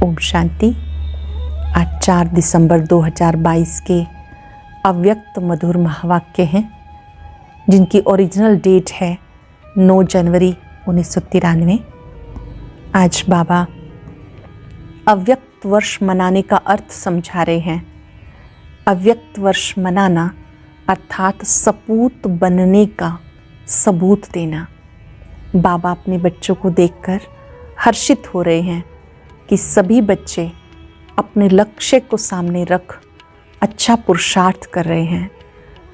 ओम शांति। आज 4 दिसंबर 2022 के अव्यक्त मधुर महावाक्य हैं जिनकी ओरिजिनल डेट है 9 जनवरी 1993। आज बाबा अव्यक्त वर्ष मनाने का अर्थ समझा रहे हैं। अव्यक्त वर्ष मनाना अर्थात सपूत बनने का सबूत देना। बाबा अपने बच्चों को देखकर हर्षित हो रहे हैं कि सभी बच्चे अपने लक्ष्य को सामने रख अच्छा पुरुषार्थ कर रहे हैं।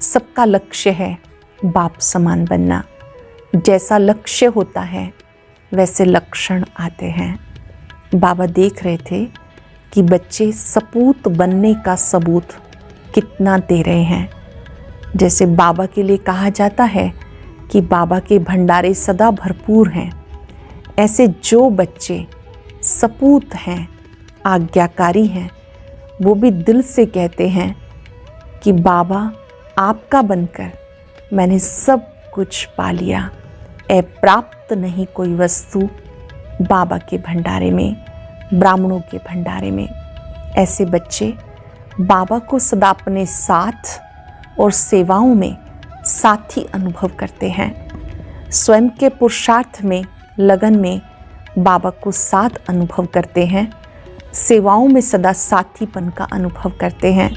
सबका लक्ष्य है बाप समान बनना। जैसा लक्ष्य होता है वैसे लक्षण आते हैं। बाबा देख रहे थे कि बच्चे सपूत बनने का सबूत कितना दे रहे हैं। जैसे बाबा के लिए कहा जाता है कि बाबा के भंडारे सदा भरपूर हैं, ऐसे जो बच्चे सपूत हैं, आज्ञाकारी हैं, वो भी दिल से कहते हैं कि बाबा आपका बनकर मैंने सब कुछ पा लिया। प्राप्त नहीं कोई वस्तु बाबा के भंडारे में, ब्राह्मणों के भंडारे में। ऐसे बच्चे बाबा को सदा अपने साथ और सेवाओं में साथी अनुभव करते हैं। स्वयं के पुरुषार्थ में, लगन में बाबा को साथ अनुभव करते हैं। सेवाओं में सदा साथीपन का अनुभव करते हैं।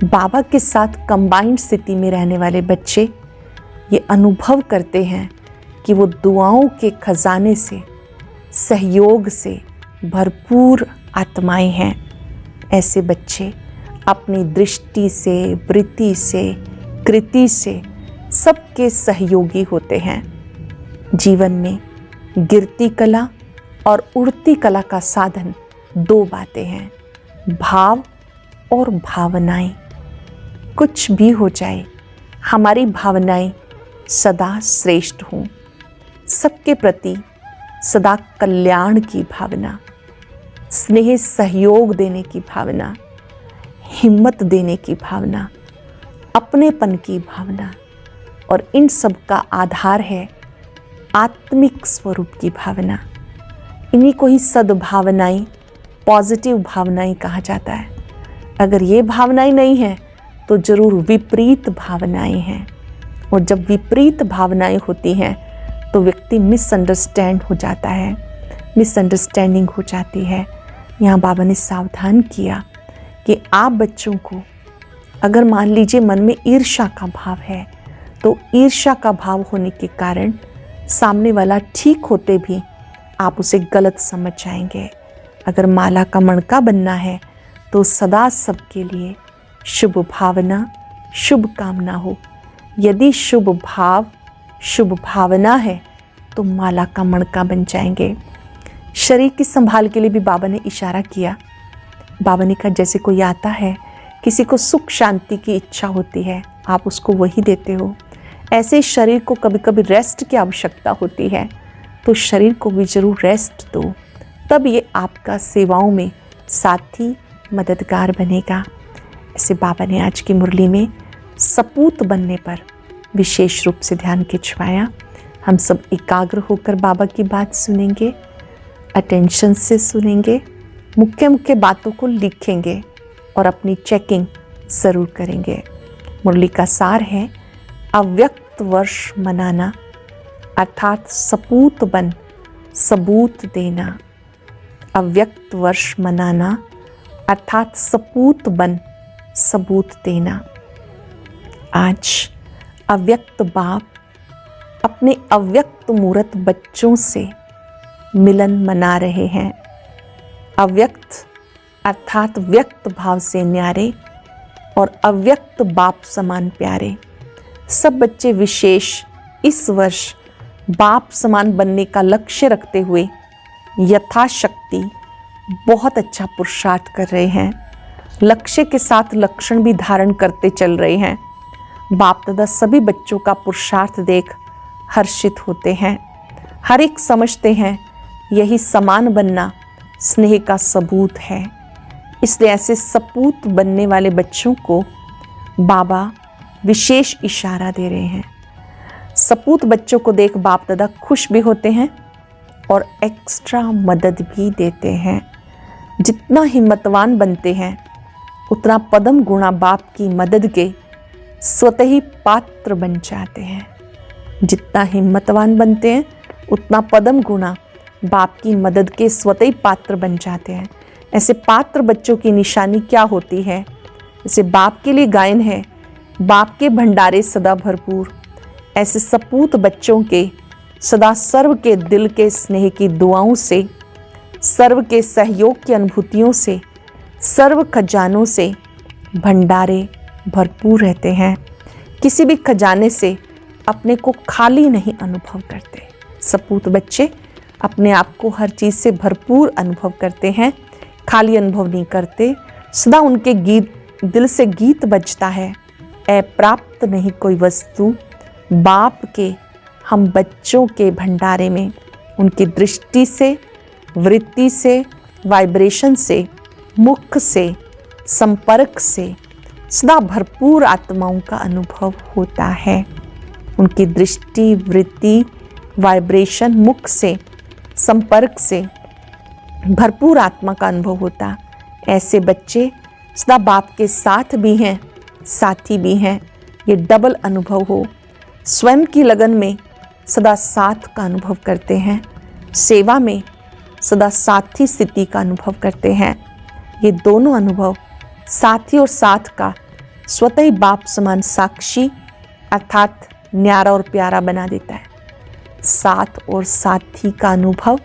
बाबा के साथ कंबाइंड स्थिति में रहने वाले बच्चे ये अनुभव करते हैं कि वो दुआओं के खजाने से, सहयोग से भरपूर आत्माएं हैं। ऐसे बच्चे अपनी दृष्टि से, वृत्ति से, कृति से सबके सहयोगी होते हैं। जीवन में गिरती कला और उड़ती कला का साधन 2 बातें हैं, भाव और भावनाएं। कुछ भी हो जाए, हमारी भावनाएं सदा श्रेष्ठ हों। सबके प्रति सदा कल्याण की भावना, स्नेह सहयोग देने की भावना, हिम्मत देने की भावना, अपनेपन की भावना, और इन सब का आधार है आत्मिक स्वरूप की भावना। इन्हीं को ही सद्भावनाएं, पॉजिटिव भावनाएं कहा जाता है। अगर ये भावनाएं नहीं हैं तो जरूर विपरीत भावनाएं हैं, और जब विपरीत भावनाएं होती हैं तो व्यक्ति मिसअंडरस्टैंड हो जाता है, मिसअंडरस्टैंडिंग हो जाती है। यहाँ बाबा ने सावधान किया कि आप बच्चों को अगर मान लीजिए मन में ईर्ष्या का भाव है तो ईर्ष्या का भाव होने के कारण सामने वाला ठीक होते भी आप उसे गलत समझ जाएंगे। अगर माला का मणका बनना है तो सदा सबके लिए शुभ भावना, शुभ कामना हो। यदि शुभ भाव, शुभ भावना है तो माला का मणका बन जाएंगे। शरीर की संभाल के लिए भी बाबा ने इशारा किया। बाबा ने कहा जैसे कोई आता है, किसी को सुख शांति की इच्छा होती है, आप उसको वही देते हो। ऐसे शरीर को कभी कभी रेस्ट की आवश्यकता होती है, तो शरीर को भी जरूर रेस्ट दो, तब ये आपका सेवाओं में साथी, मददगार बनेगा। ऐसे बाबा ने आज की मुरली में सपूत बनने पर विशेष रूप से ध्यान खिंचवाया। हम सब एकाग्र होकर बाबा की बात सुनेंगे, अटेंशन से सुनेंगे, मुख्य मुख्य बातों को लिखेंगे और अपनी चेकिंग ज़रूर करेंगे। मुरली का सार है अव्यक्त वर्ष मनाना अर्थात सपूत बन सबूत देना। अव्यक्त वर्ष मनाना अर्थात सपूत बन सबूत देना। आज अव्यक्त बाप अपने अव्यक्त मूर्त बच्चों से मिलन मना रहे हैं। अव्यक्त अर्थात व्यक्त भाव से न्यारे और अव्यक्त बाप समान प्यारे। सब बच्चे विशेष इस वर्ष बाप समान बनने का लक्ष्य रखते हुए यथाशक्ति बहुत अच्छा पुरुषार्थ कर रहे हैं। लक्ष्य के साथ लक्षण भी धारण करते चल रहे हैं। बाप दादा सभी बच्चों का पुरुषार्थ देख हर्षित होते हैं। हर एक समझते हैं यही समान बनना स्नेह का सबूत है। इसलिए ऐसे सपूत बनने वाले बच्चों को बाबा विशेष इशारा दे रहे हैं। सपूत बच्चों को देख बाप दादा खुश भी होते हैं और एक्स्ट्रा मदद भी देते हैं। जितना हिम्मतवान बनते हैं उतना पदम गुणा बाप की मदद के स्वतः ही पात्र बन जाते हैं। जितना हिम्मतवान बनते हैं उतना पदम गुणा बाप की मदद के स्वतः ही पात्र बन जाते हैं। ऐसे पात्र बच्चों की निशानी क्या होती है? जैसे बाप के लिए गायन है, बाप के भंडारे सदा भरपूर। ऐसे सपूत बच्चों के सदा सर्व के दिल के स्नेह की दुआओं से, सर्व के सहयोग की अनुभूतियों से, सर्व खजानों से भंडारे भरपूर रहते हैं। किसी भी खजाने से अपने को खाली नहीं अनुभव करते। सपूत बच्चे अपने आप को हर चीज़ से भरपूर अनुभव करते हैं, खाली अनुभव नहीं करते। सदा उनके दिल से गीत बजता है, अप्राप्त नहीं कोई वस्तु बाप के हम बच्चों के भंडारे में। उनकी दृष्टि से, वृत्ति से, वाइब्रेशन से, मुख से, संपर्क से सदा भरपूर आत्माओं का अनुभव होता है। उनकी दृष्टि, वृत्ति, वाइब्रेशन, मुख से, संपर्क से भरपूर आत्मा का अनुभव होता। ऐसे बच्चे सदा बाप के साथ भी हैं, साथी भी हैं। ये डबल अनुभव हो। स्वयं की लगन में सदा साथ का अनुभव करते हैं, सेवा में सदा साथी स्थिति का अनुभव करते हैं। ये दोनों अनुभव साथी और साथ का स्वतः ही बाप समान साक्षी अर्थात न्यारा और प्यारा बना देता है। साथ और साथी का अनुभव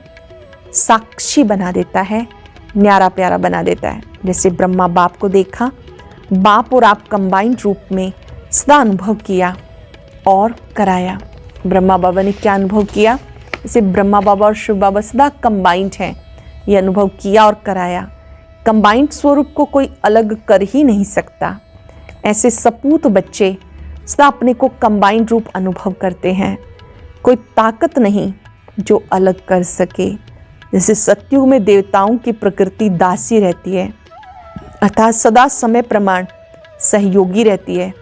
साक्षी बना देता है, न्यारा प्यारा बना देता है। जैसे ब्रह्मा बाप को देखा, बाप और आप कंबाइंड रूप में सदा अनुभव किया और कराया। ब्रह्मा बाबा ने क्या अनुभव किया? जैसे ब्रह्मा बाबा और शिव बाबा सदा कंबाइंड हैं, ये अनुभव किया और कराया। कंबाइंड स्वरूप को कोई अलग कर ही नहीं सकता। ऐसे सपूत बच्चे सदा अपने को कंबाइंड रूप अनुभव करते हैं। कोई ताकत नहीं जो अलग कर सके। जैसे सत्युग में देवताओं की प्रकृति दासी रहती है अर्थात सदा समय प्रमाण सहयोगी रहती है।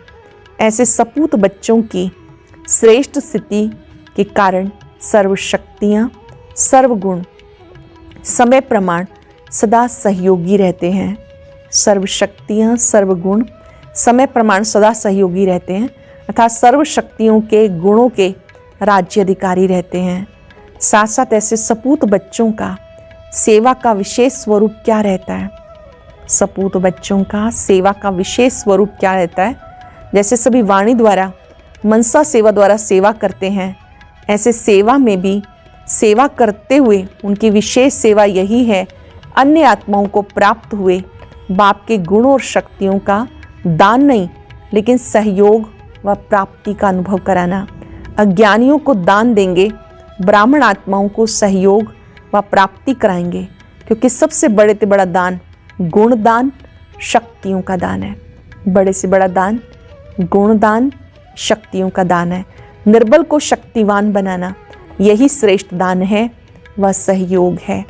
ऐसे सपूत बच्चों की श्रेष्ठ स्थिति के कारण सर्व शक्तियाँ, सर्व गुण समय प्रमाण सदा सहयोगी रहते हैं। सर्व शक्तियाँ, सर्व गुण समय प्रमाण सदा सहयोगी रहते हैं अर्थात सर्व शक्तियों के गुणों के राज्य अधिकारी रहते हैं। साथ साथ ऐसे सपूत बच्चों का सेवा का विशेष स्वरूप क्या रहता है? सपूत बच्चों का सेवा का विशेष स्वरूप क्या रहता है? जैसे सभी वाणी द्वारा, मनसा सेवा द्वारा सेवा करते हैं, ऐसे सेवा में भी सेवा करते हुए उनकी विशेष सेवा यही है, अन्य आत्माओं को प्राप्त हुए बाप के गुणों और शक्तियों का दान नहीं लेकिन सहयोग व प्राप्ति का अनुभव कराना। अज्ञानियों को दान देंगे, ब्राह्मण आत्माओं को सहयोग व प्राप्ति कराएंगे, क्योंकि सबसे बड़े से बड़ा दान गुण दान, शक्तियों का दान है। बड़े से बड़ा दान गुण दान, शक्तियों का दान है। निर्बल को शक्तिवान बनाना यही श्रेष्ठ दान है, वह सहयोग है।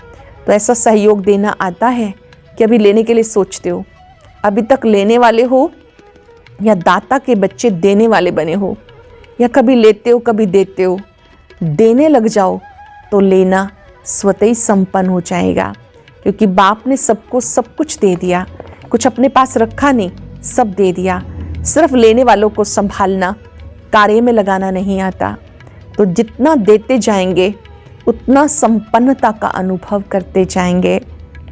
तो ऐसा सहयोग देना आता है कि अभी लेने के लिए सोचते हो, अभी तक लेने वाले हो या दाता के बच्चे देने वाले बने हो, या कभी लेते हो कभी देते हो। देने लग जाओ तो लेना स्वतः ही संपन्न हो जाएगा, क्योंकि बाप ने सबको सब कुछ दे दिया, कुछ अपने पास रखा नहीं, सब दे दिया। सिर्फ लेने वालों को संभालना, कार्य में लगाना नहीं आता। तो जितना देते जाएंगे उतना संपन्नता का अनुभव करते जाएंगे।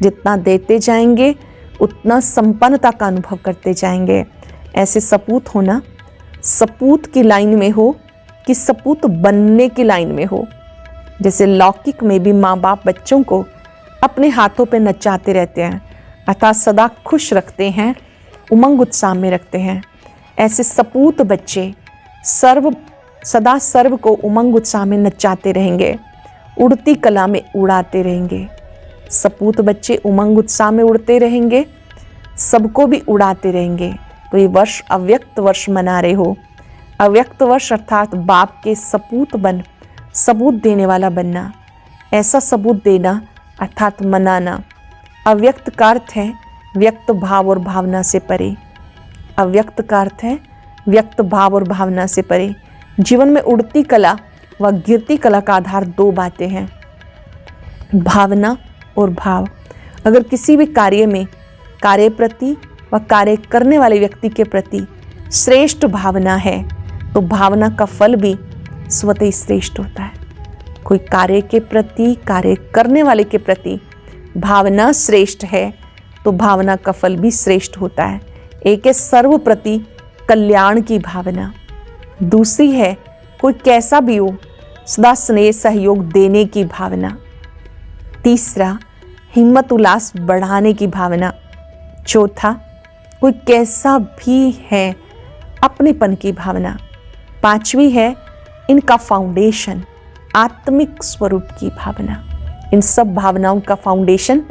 जितना देते जाएंगे उतना संपन्नता का अनुभव करते जाएंगे। ऐसे सपूत होना, सपूत की लाइन में हो कि सपूत बनने की लाइन में हो। जैसे लौकिक में भी माँ बाप बच्चों को अपने हाथों पे नचाते रहते हैं अर्थात सदा खुश रखते हैं, उमंग उत्साह में रखते हैं। ऐसे सपूत बच्चे सदा सर्व को उमंग उत्साह में नचाते रहेंगे, उड़ती कला में उड़ाते रहेंगे। सपूत बच्चे उमंग उत्साह में उड़ते रहेंगे, सबको भी उड़ाते रहेंगे। तो ये वर्ष अव्यक्त वर्ष मना रहे हो। अव्यक्त वर्ष अर्थात बाप के सपूत बन, सबूत देने वाला बनना। ऐसा सबूत देना अर्थात मनाना। अव्यक्त का अर्थ है व्यक्त भाव और भावना से परे। अव्यक्त का अर्थ है व्यक्त भाव और भावना से परे। जीवन में उड़ती कला व गिरती कला का आधार दो बातें हैं, भावना और भाव। अगर किसी भी कार्य में कार्य प्रति व कार्य करने वाले व्यक्ति के प्रति श्रेष्ठ भावना है तो भावना का फल भी स्वतः ही श्रेष्ठ होता है। कोई कार्य के प्रति कार्य करने वाले के प्रति भावना श्रेष्ठ है तो भावना का फल भी श्रेष्ठ होता है। एक है सर्व प्रति कल्याण की भावना, दूसरी है कोई कैसा भी हो सदा स्नेह सहयोग देने की भावना, तीसरा हिम्मत उल्लास बढ़ाने की भावना, चौथा कोई कैसा भी है अपनेपन की भावना, पांचवी है इनका फाउंडेशन आत्मिक स्वरूप की भावना। इन सब भावनाओं का फाउंडेशन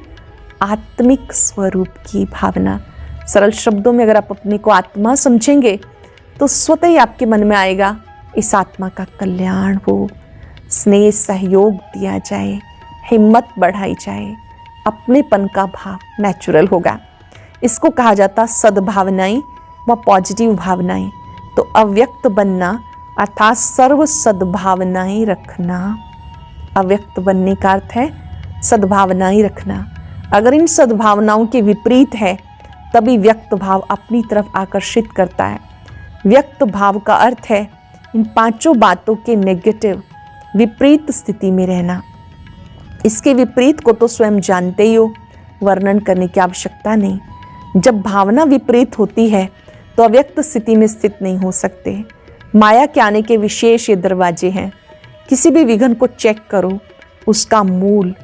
आत्मिक स्वरूप की भावना। सरल शब्दों में अगर आप अपने को आत्मा समझेंगे तो स्वतः ही आपके मन में आएगा इस आत्मा का कल्याण हो, स्नेह सहयोग दिया जाए, हिम्मत बढ़ाई जाए, अपनेपन का भाव नेचुरल होगा। इसको कहा जाता सद्भावनाएं व पॉजिटिव भावनाएं। तो अव्यक्त बनना अर्थात सर्व सद्भावनाएं रखना। अव्यक्त बनने का अर्थ है सद्भावनाएं रखना। अगर इन सद्भावनाओं के विपरीत है तभी व्यक्त भाव अपनी तरफ आकर्षित करता है। व्यक्त भाव का अर्थ है इन पांचों बातों के नेगेटिव विपरीत स्थिति में रहना। इसके विपरीत को तो स्वयं जानते ही हो, वर्णन करने की आवश्यकता नहीं। जब भावना विपरीत होती है तो अव्यक्त स्थिति में स्थित नहीं हो सकते। माया के आने के विशेष ये दरवाजे हैं। किसी भी विघ्न को चेक करो, उसका मूल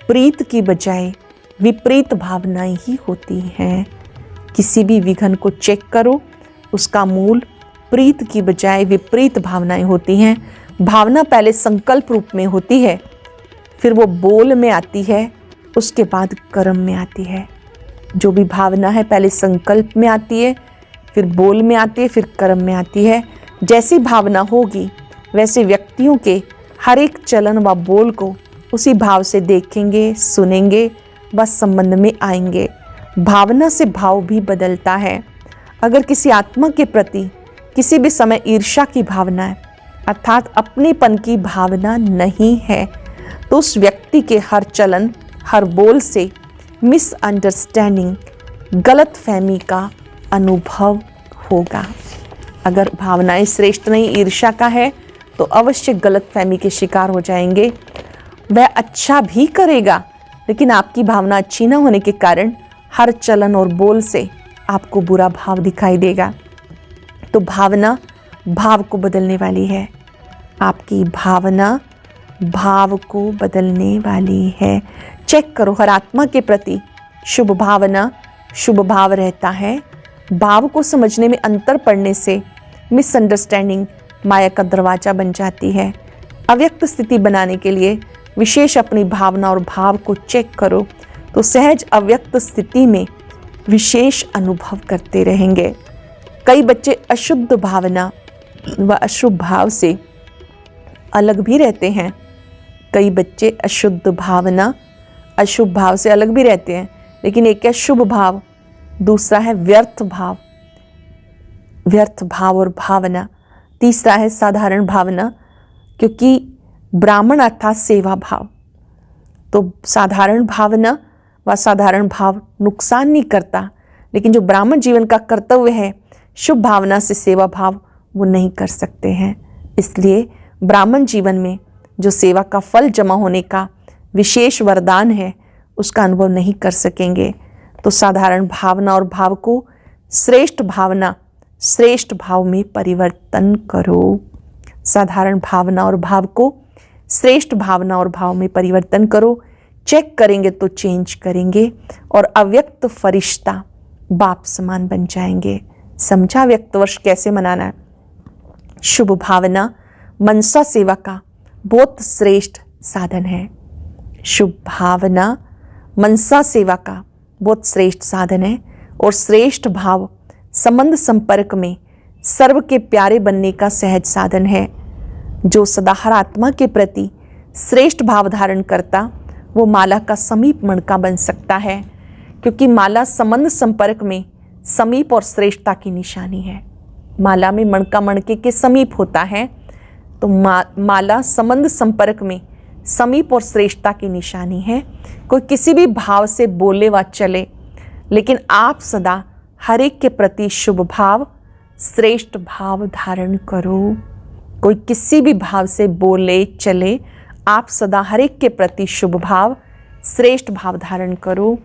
प्रीत की बजाय विपरीत भावनाएं ही होती हैं। किसी भी विघ्न को चेक करो, उसका मूल प्रीत की बजाय विपरीत भावनाएं होती हैं। भावना पहले संकल्प रूप में होती है, फिर वो बोल में आती है, उसके बाद कर्म में आती है। जो भी भावना है पहले संकल्प में आती है, फिर बोल में आती है, फिर कर्म में आती है। जैसी भावना होगी वैसे व्यक्तियों के हर एक चलन व बोल को उसी भाव से देखेंगे, सुनेंगे, बस संबंध में आएंगे। भावना से भाव भी बदलता है। अगर किसी आत्मा के प्रति किसी भी समय ईर्ष्या की भावना है अर्थात अपनेपन की भावना नहीं है तो उस व्यक्ति के हर चलन हर बोल से मिसअंडरस्टैंडिंग गलत फहमी का अनुभव होगा। अगर भावनाएं श्रेष्ठ नहीं ईर्ष्या का है तो अवश्य गलत फहमी के शिकार हो जाएंगे। वह अच्छा भी करेगा लेकिन आपकी भावना अच्छी ना होने के कारण हर चलन और बोल से आपको बुरा भाव दिखाई देगा। तो भावना भाव को बदलने वाली है। आपकी भावना भाव को बदलने वाली है। चेक करो, हर आत्मा के प्रति शुभ भावना शुभ भाव रहता है। भाव को समझने में अंतर पड़ने से मिसअंडरस्टैंडिंग माया का दरवाजा बन जाती है। अव्यक्त स्थिति बनाने के लिए विशेष अपनी भावना और भाव को चेक करो तो सहज अव्यक्त स्थिति में विशेष अनुभव करते रहेंगे। कई बच्चे अशुद्ध भावना व अशुभ भाव से अलग भी रहते हैं। कई बच्चे अशुद्ध भावना अशुभ भाव से अलग भी रहते हैं, लेकिन एक है शुभ भाव, दूसरा है व्यर्थ भाव, व्यर्थ भाव और भावना, तीसरा है साधारण भावना। क्योंकि ब्राह्मण अर्थात सेवा भाव, तो साधारण भावना व साधारण भाव नुकसान नहीं करता, लेकिन जो ब्राह्मण जीवन का कर्तव्य है शुभ भावना से सेवा भाव वो नहीं कर सकते हैं। इसलिए ब्राह्मण जीवन में जो सेवा का फल जमा होने का विशेष वरदान है उसका अनुभव नहीं कर सकेंगे। तो साधारण भावना और भाव को श्रेष्ठ भावना श्रेष्ठ भाव में परिवर्तन करो। साधारण भावना और भाव को श्रेष्ठ भावना और भाव में परिवर्तन करो। चेक करेंगे तो चेंज करेंगे और अव्यक्त फरिश्ता बाप समान बन जाएंगे। समझा व्यक्त वर्ष कैसे मनाना है। शुभ भावना मनसा सेवा का बहुत श्रेष्ठ साधन है। शुभ भावना मनसा सेवा का बहुत श्रेष्ठ साधन है और श्रेष्ठ भाव संबंध संपर्क में सर्व के प्यारे बनने का सहज साधन है। जो सदा हर आत्मा के प्रति श्रेष्ठ भाव धारण करता वो माला का समीप मणका बन सकता है, क्योंकि माला संबंध संपर्क में समीप और श्रेष्ठता की निशानी है। माला में मणका मणके के समीप होता है, तो माला संबंध संपर्क में समीप और श्रेष्ठता की निशानी है। कोई किसी भी भाव से बोले व चले, लेकिन आप सदा हर एक के प्रति शुभ भाव, श्रेष्ठ भाव धारण करो। कोई किसी भी भाव से बोले चले, आप सदा हर एक के प्रति शुभ भाव, श्रेष्ठ भाव धारण करो।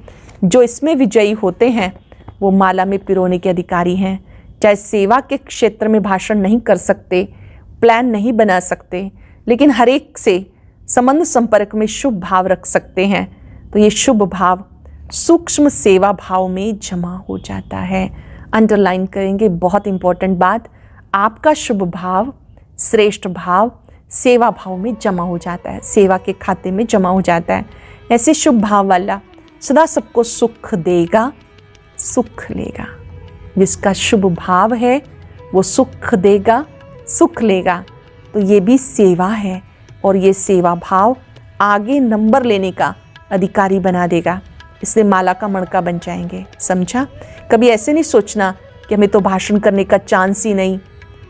जो इसमें विजयी होते हैं वो माला में पिरोने के अधिकारी हैं। चाहे सेवा के क्षेत्र में भाषण नहीं कर सकते, प्लान नहीं बना सकते, लेकिन हर एक से संबंध संपर्क में शुभ भाव रख सकते हैं, तो ये शुभ भाव सूक्ष्म सेवा भाव में जमा हो जाता है। अंडरलाइन करेंगे, बहुत इंपॉर्टेंट बात। आपका शुभ भाव, श्रेष्ठ भाव सेवा भाव में जमा हो जाता है, सेवा के खाते में जमा हो जाता है। ऐसे शुभ भाव वाला सदा सबको सुख देगा, सुख लेगा। जिसका शुभ भाव है वो सुख देगा, सुख लेगा। तो ये भी सेवा है, और ये सेवा भाव आगे नंबर लेने का अधिकारी बना देगा। इसलिए माला का मणका बन जाएंगे। समझा? कभी ऐसे नहीं सोचना कि हमें तो भाषण करने का चांस ही नहीं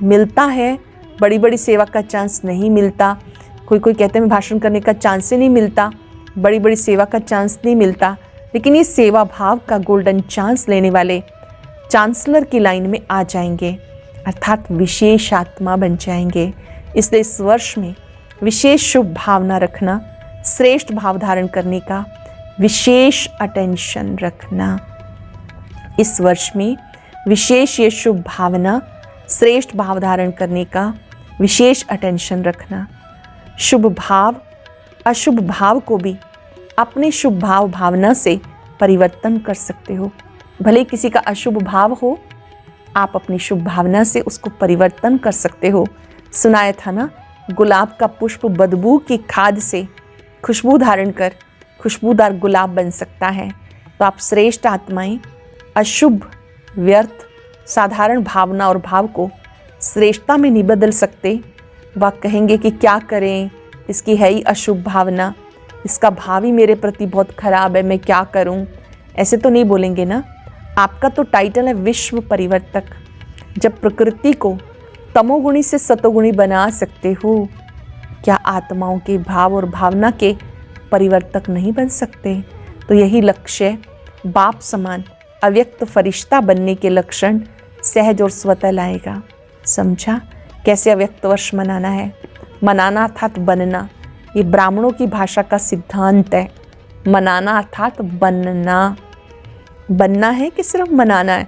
मिलता है, बड़ी बड़ी सेवा का चांस नहीं मिलता। कोई कहते हैं भाषण करने का चांस ही नहीं मिलता, बड़ी बड़ी सेवा का चांस नहीं मिलता। लेकिन ये सेवा भाव का गोल्डन चांस लेने वाले चांसलर की लाइन में आ जाएंगे, अर्थात विशेष आत्मा बन जाएंगे। इसलिए इस वर्ष में विशेष शुभ भावना रखना, श्रेष्ठ भाव धारण करने का विशेष अटेंशन रखना। इस वर्ष में विशेष ये शुभ भावना, श्रेष्ठ भाव धारण करने का विशेष अटेंशन रखना। शुभ भाव अशुभ भाव को भी अपने शुभ भाव भावना से परिवर्तन कर सकते हो। भले किसी का अशुभ भाव हो, आप अपनी शुभ भावना से उसको परिवर्तन कर सकते हो। सुनाया था ना, गुलाब का पुष्प बदबू की खाद से खुशबू धारण कर खुशबूदार गुलाब बन सकता है। तो आप श्रेष्ठ आत्माएं अशुभ, व्यर्थ, साधारण भावना और भाव को श्रेष्ठता में नहीं बदल सकते। वह कहेंगे कि क्या करें, इसकी है ही अशुभ भावना, इसका भाव ही मेरे प्रति बहुत खराब है, मैं क्या करूं। ऐसे तो नहीं बोलेंगे ना। आपका तो टाइटल है विश्व परिवर्तक। जब प्रकृति को तमोगुणी से सतोगुणी बना सकते हो, क्या आत्माओं के भाव और भावना के परिवर्तक नहीं बन सकते? तो यही लक्ष्य, बाप समान अव्यक्त फरिश्ता बनने के लक्षण सहज और स्वतः लाएगा। समझा? कैसे अव्यक्त वर्ष मनाना है? मनाना अर्थात बनना, ये ब्राह्मणों की भाषा का सिद्धांत है। मनाना अर्थात बनना। बनना है कि सिर्फ मनाना है?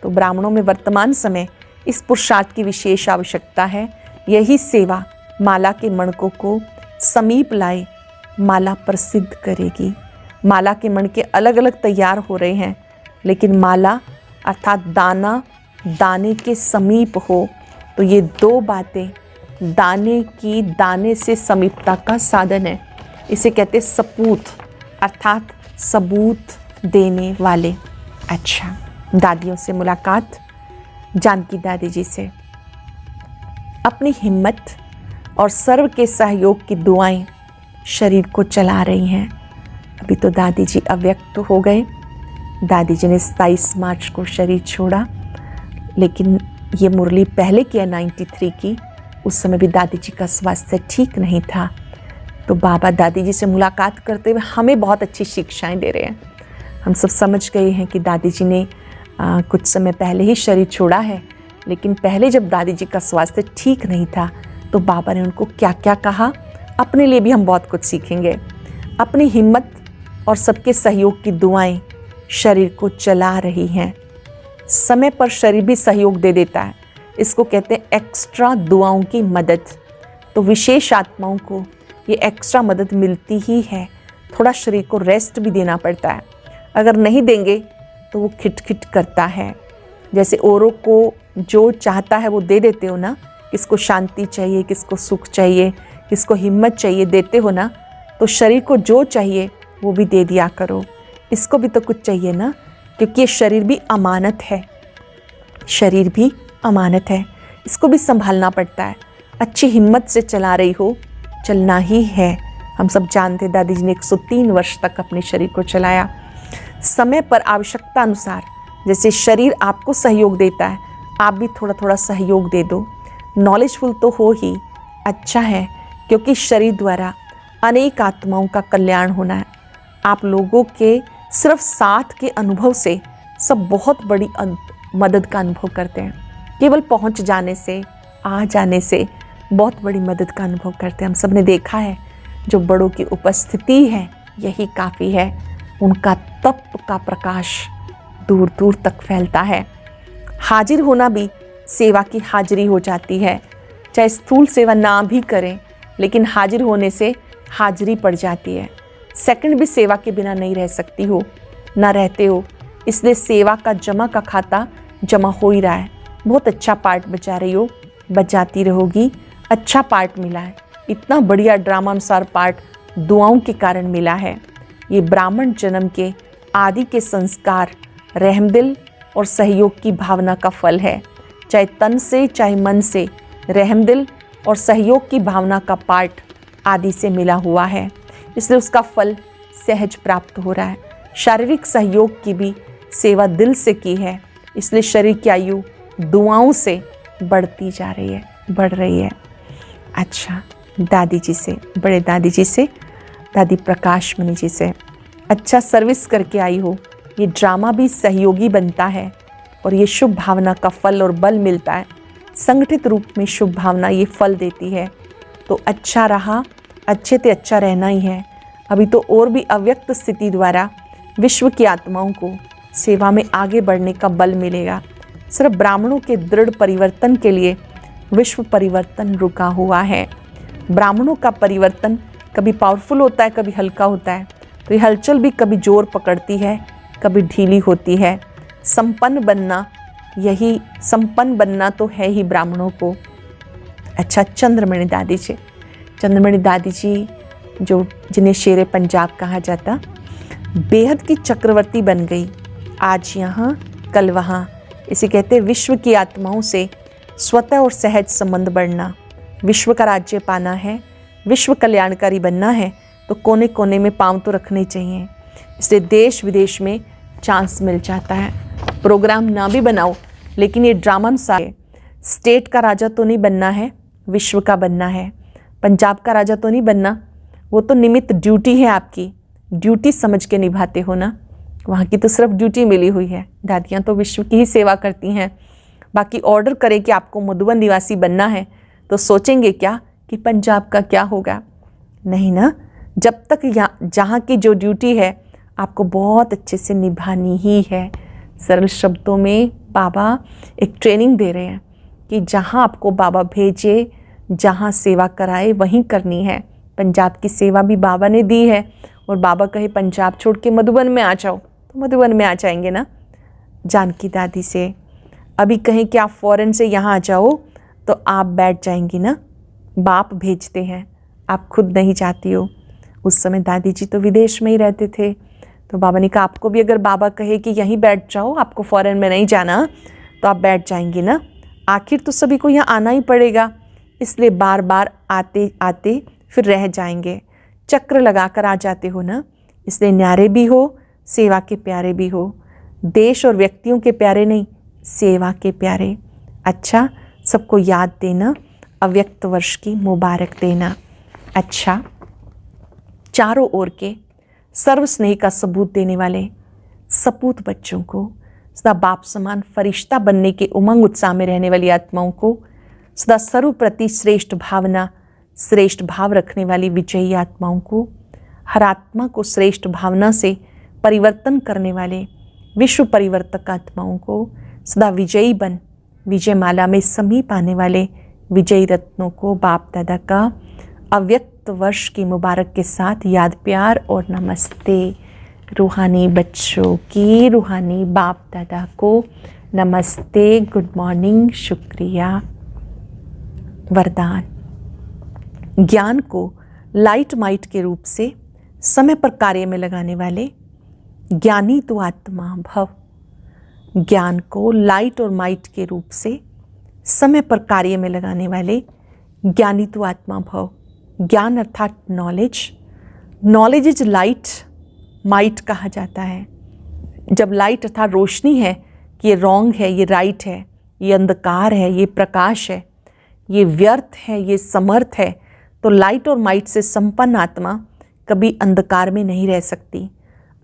तो ब्राह्मणों में वर्तमान समय इस पुरुषार्थ की विशेष आवश्यकता है। यही सेवा माला के मणकों को समीप लाए, माला प्रसिद्ध करेगी। माला के मणके अलग अलग तैयार हो रहे हैं, लेकिन माला अर्थात दाना दाने के समीप हो। तो ये दो बातें दाने की, दाने से समीपता का साधन है। इसे कहते सपूत, अर्थात सबूत देने वाले। अच्छा, दादियों से मुलाकात, जानकी दादी जी से। अपनी हिम्मत और सर्व के सहयोग की दुआएं शरीर को चला रही हैं। अभी तो दादी जी अव्यक्त हो गए। दादी जी ने 27 मार्च को शरीर छोड़ा, लेकिन ये मुरली पहले किया 93 की। उस समय भी दादी जी का स्वास्थ्य ठीक नहीं था। तो बाबा दादी जी से मुलाकात करते हुए हमें बहुत अच्छी शिक्षाएं दे रहे हैं। हम सब समझ गए हैं कि दादी जी ने कुछ समय पहले ही शरीर छोड़ा है, लेकिन पहले जब दादी जी का स्वास्थ्य ठीक नहीं था तो बाबा ने उनको क्या क्या कहा, अपने लिए भी हम बहुत कुछ सीखेंगे। अपनी हिम्मत और सबके सहयोग की दुआएं शरीर को चला रही हैं। समय पर शरीर भी सहयोग दे देता है। इसको कहते हैं एक्स्ट्रा दुआओं की मदद। तो विशेष आत्माओं को ये एक्स्ट्रा मदद मिलती ही है। थोड़ा शरीर को रेस्ट भी देना पड़ता है। अगर नहीं देंगे तो वो खिटखिट करता है। जैसे औरों को जो चाहता है वो दे देते हो ना, किसको शांति चाहिए, किसको सुख चाहिए, किसको हिम्मत चाहिए, देते हो ना, तो शरीर को जो चाहिए वो भी दे दिया करो। इसको भी तो कुछ चाहिए ना, क्योंकि ये शरीर भी अमानत है। शरीर भी अमानत है, इसको भी संभालना पड़ता है। अच्छी हिम्मत से चला रही हो, चलना ही है। हम सब जानते, दादी जी ने 103 वर्ष तक अपने शरीर को चलाया। समय पर आवश्यकता अनुसार, जैसे शरीर आपको सहयोग देता है, आप भी थोड़ा थोड़ा सहयोग दे दो। नॉलेजफुल तो हो ही, अच्छा है, क्योंकि शरीर द्वारा अनेक आत्माओं का कल्याण होना है। आप लोगों के सिर्फ साथ के अनुभव से सब बहुत बड़ी मदद का अनुभव करते हैं। केवल पहुंच जाने से, आ जाने से बहुत बड़ी मदद का अनुभव करते हैं। हम सब ने देखा है, जो बड़ों की उपस्थिति है यही काफ़ी है। उनका तप का प्रकाश दूर दूर तक फैलता है। हाजिर होना भी सेवा की हाजिरी हो जाती है। चाहे स्थूल सेवा ना भी करें, लेकिन हाजिर होने से हाजिरी पड़ जाती है। सेकंड भी सेवा के बिना नहीं रह सकती हो, ना रहते हो। इसलिए सेवा का जमा का खाता जमा हो ही रहा है। बहुत अच्छा पार्ट बजा रही हो, बजाती रहोगी। अच्छा पार्ट मिला है, इतना बढ़िया ड्रामा अनुसार पार्ट दुआओं के कारण मिला है। ये ब्राह्मण जन्म के आदि के संस्कार, रहमदिल और सहयोग की भावना का फल है। चाहे तन से चाहे मन से रहमदिल और सहयोग की भावना का पार्ट आदि से मिला हुआ है, इसलिए उसका फल सहज प्राप्त हो रहा है। शारीरिक सहयोग की भी सेवा दिल से की है, इसलिए शरीर की आयु दुआओं से बढ़ती जा रही है, बढ़ रही है। अच्छा, दादी जी से, बड़े दादी जी से, दादी प्रकाश मणि जी से अच्छा सर्विस करके आई हो। ये ड्रामा भी सहयोगी बनता है और ये शुभ भावना का फल और बल मिलता है। संगठित रूप में शुभ भावना ये फल देती है। तो अच्छा रहा, अच्छे से अच्छा रहना ही है। अभी तो और भी अव्यक्त स्थिति द्वारा विश्व की आत्माओं को सेवा में आगे बढ़ने का बल मिलेगा। सिर्फ ब्राह्मणों के दृढ़ परिवर्तन के लिए विश्व परिवर्तन रुका हुआ है। ब्राह्मणों का परिवर्तन कभी पावरफुल होता है, कभी हल्का होता है। तो ये हलचल भी कभी जोर पकड़ती है, कभी ढीली होती है। संपन्न बनना तो है ही ब्राह्मणों को। अच्छा, चंद्रमणि दादी जी, चंद्रमणि दादी जी जो जिन्हें शेरे पंजाब कहा जाता, बेहद की चक्रवर्ती बन गई। आज यहाँ कल वहाँ। इसे कहते विश्व की आत्माओं से स्वतः और सहज संबंध बढ़ना। विश्व का राज्य पाना है, विश्व कल्याणकारी बनना है, तो कोने कोने में पाँव तो रखने चाहिए। इसलिए देश विदेश में चांस मिल जाता है। प्रोग्राम ना भी बनाओ, लेकिन ये ड्रामा अनुसार स्टेट का राजा तो नहीं बनना है, विश्व का बनना है। पंजाब का राजा तो नहीं बनना, वो तो निमित्त ड्यूटी है आपकी, ड्यूटी समझ के निभाते हो ना। वहाँ की तो सिर्फ ड्यूटी मिली हुई है। दादियाँ तो विश्व की ही सेवा करती हैं। बाकी ऑर्डर करें कि आपको मधुबन निवासी बनना है, तो सोचेंगे क्या कि पंजाब का क्या होगा? नहीं ना। जब तक जहाँ की जो ड्यूटी है आपको बहुत अच्छे से निभानी ही है। सरल शब्दों में बाबा एक ट्रेनिंग दे रहे हैं कि जहाँ आपको बाबा भेजे, जहाँ सेवा कराए, वहीं करनी है। पंजाब की सेवा भी बाबा ने दी है, और बाबा कहे पंजाब छोड़ के मधुबन में आ जाओ, तो मधुबन में आ जाएंगे ना। जानकी दादी से अभी कहें कि आप फ़ौरन से यहाँ आ जाओ, तो आप बैठ जाएंगी ना। बाप भेजते हैं, आप खुद नहीं जाती हो। उस समय दादी जी तो विदेश में ही रहते थे, तो बाबा ने कहा आपको भी अगर बाबा कहे कि यहीं बैठ जाओ, आपको फ़ौरन में नहीं जाना, तो आप बैठ जाएंगी ना। आखिर तो सभी को यहाँ आना ही पड़ेगा, इसलिए बार बार आते आते फिर रह जाएंगे। चक्र लगा कर आ जाते हो ना, इसलिए न्यारे भी हो, सेवा के प्यारे भी हो। देश और व्यक्तियों के प्यारे नहीं, सेवा के प्यारे। अच्छा, सबको याद देना, अव्यक्त वर्ष की मुबारक देना। अच्छा, चारों ओर के सर्व स्नेह का सबूत देने वाले सपूत बच्चों को, सदा बाप समान फरिश्ता बनने के उमंग उत्साह में रहने वाली आत्माओं को, सदा सर्व प्रति श्रेष्ठ भावना, श्रेष्ठ भाव रखने वाली विजयी आत्माओं को, हर आत्मा को श्रेष्ठ भावना से परिवर्तन करने वाले विश्व परिवर्तक आत्माओं को, सदा विजयी बन विजय माला में समीप आने वाले विजयी रत्नों को बाप दादा का अव्यक्त वर्ष की मुबारक के साथ याद, प्यार और नमस्ते। रूहानी बच्चों की रूहानी बाप दादा को नमस्ते, गुड मॉर्निंग, शुक्रिया। वरदान: ज्ञान को लाइट माइट के रूप से समय पर कार्य में लगाने वाले ज्ञानी तो आत्मा भव। ज्ञान को लाइट और माइट के रूप से समय पर कार्य में लगाने वाले ज्ञानी तो आत्मा भव। ज्ञान अर्थात knowledge, knowledge is light, might कहा जाता है। जब लाइट अर्थात रोशनी है कि ये रॉन्ग है, ये राइट है, ये अंधकार है, ये प्रकाश है, ये व्यर्थ है, ये समर्थ है, तो लाइट और माइट से संपन्न आत्मा कभी अंधकार में नहीं रह सकती।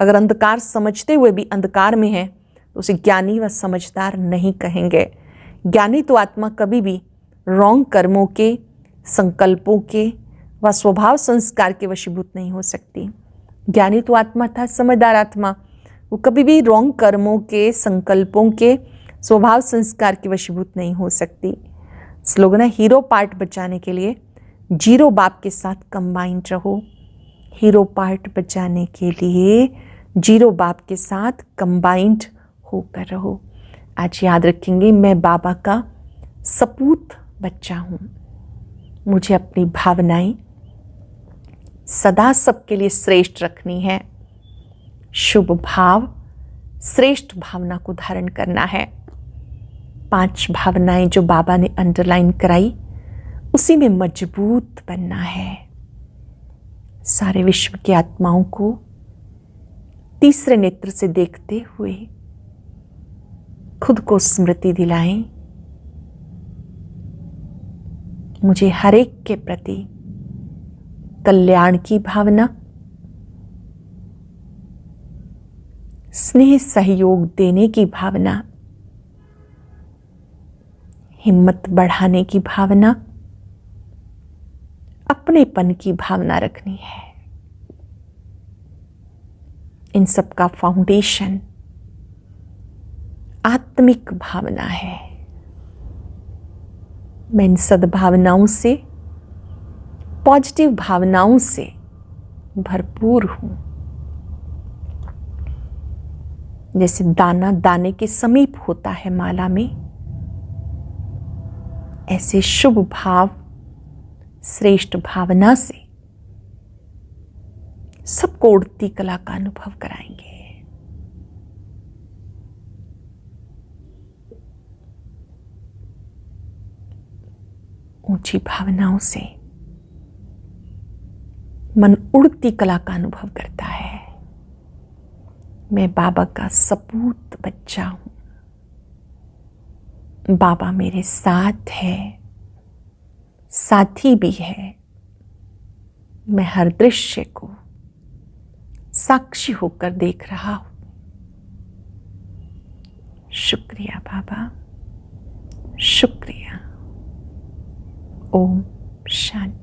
अगर अंधकार समझते हुए भी अंधकार में है तो उसे ज्ञानी व समझदार नहीं कहेंगे। ज्ञानी तो आत्मा कभी भी रॉन्ग कर्मों के, संकल्पों के व स्वभाव संस्कार के वशीभूत नहीं हो सकती। ज्ञानी तो आत्मा था समझदार आत्मा, वो कभी भी रॉन्ग कर्मों के, संकल्पों के, स्वभाव संस्कार के वशीभूत नहीं हो सकती। स्लोगन है, हीरो पार्ट बचाने के लिए जीरो बाप के साथ कंबाइंड रहो। हीरो पार्ट बचाने के लिए जीरो बाप के साथ कंबाइंड होकर रहो। आज याद रखेंगे, मैं बाबा का सपूत बच्चा हूँ। मुझे अपनी भावनाएं सदा सबके लिए श्रेष्ठ रखनी है। शुभ भाव, श्रेष्ठ भावना को धारण करना है। 5 भावनाएं जो बाबा ने अंडरलाइन कराई, उसी में मजबूत बनना है। सारे विश्व की आत्माओं को तीसरे नेत्र से देखते हुए खुद को स्मृति दिलाएं, मुझे हर एक के प्रति कल्याण की भावना, स्नेह सहयोग देने की भावना, हिम्मत बढ़ाने की भावना, अपनेपन की भावना रखनी है। इन सब का फाउंडेशन आत्मिक भावना है। मैं इन सद्भावनाओं से, पॉजिटिव भावनाओं से भरपूर हूं। जैसे दाना दाने के समीप होता है माला में, ऐसे शुभ भाव, श्रेष्ठ भावना से सबको उड़ती कला का अनुभव कराएंगे। ऊंची भावनाओं से मन उड़ती कला का अनुभव करता है। मैं बाबा का सपूत बच्चा हूं। बाबा मेरे साथ है, साथी भी है। मैं हर दृश्य को साक्षी होकर देख रहा हूं। शुक्रिया बाबा, शुक्रिया। ओम शांति।